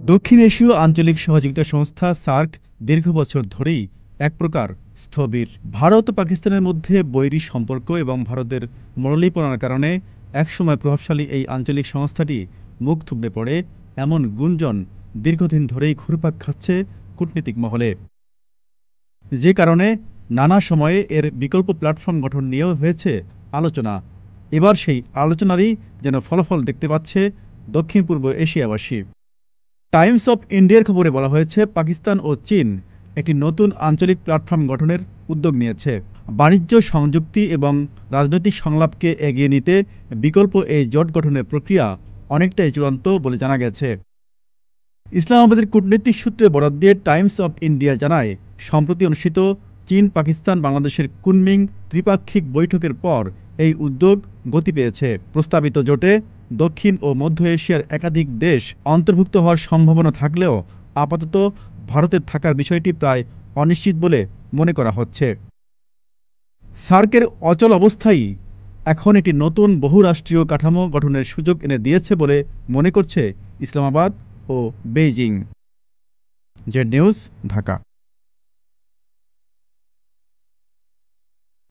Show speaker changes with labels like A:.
A: দক্ষিণ এশীয় আঞ্চলিক সহযোগিতা সংস্থা সার্ক দীর্ঘ বছর ধরেই এক প্রকার স্থবির। ভারত ও পাকিস্তানের মধ্যে বৈরী সম্পর্ক এবং ভারতের মরলীপনার কারণে একসময় প্রভাবশালী এই আঞ্চলিক সংস্থাটি মুখ থুবড়ে পড়ে এমন গুঞ্জন দীর্ঘদিন ধরেই ঘুরপাক খাচ্ছে কূটনীতিক মহলে। যে কারণে নানা সময়ে এর বিকল্প প্ল্যাটফর্ম গঠন নিয়েও হয়েছে আলোচনা। এবার সেই আলোচনারই যেন ফলাফল দেখতে পাচ্ছে দক্ষিণ পূর্ব এশিয়াবাসী। টাইমস অফ ইন্ডিয়ার খবরে বলা হয়েছে, পাকিস্তান ও চীন একটি নতুন আঞ্চলিক প্ল্যাটফর্ম গঠনের উদ্যোগ নিয়েছে। বাণিজ্য সংযুক্তি এবং রাজনৈতিক সংলাপকে এগিয়ে নিতে বিকল্প এই জোট গঠনের প্রক্রিয়া অনেকটাই চূড়ান্ত বলে জানা গেছে। ইসলামাবাদের কূটনৈতিক সূত্রে বরাত দিয়ে টাইমস অফ ইন্ডিয়া জানায়, সম্প্রতি অনুষ্ঠিত চীন পাকিস্তান বাংলাদেশের কুনমিং ত্রিপাক্ষিক বৈঠকের পর এই উদ্যোগ গতি পেয়েছে। প্রস্তাবিত জোটে দক্ষিণ ও মধ্য এশিয়ার একাধিক দেশ অন্তর্ভুক্ত হওয়ার সম্ভাবনা থাকলেও আপাতত ভারতের থাকার বিষয়টি প্রায় অনিশ্চিত বলে মনে করা হচ্ছে। সার্কের অচল অবস্থাই এখন একটি নতুন বহুরাষ্ট্রীয় কাঠামো গঠনের সুযোগ এনে দিয়েছে বলে মনে করছে ইসলামাবাদ ও বেইজিং। Z news, Dhaka.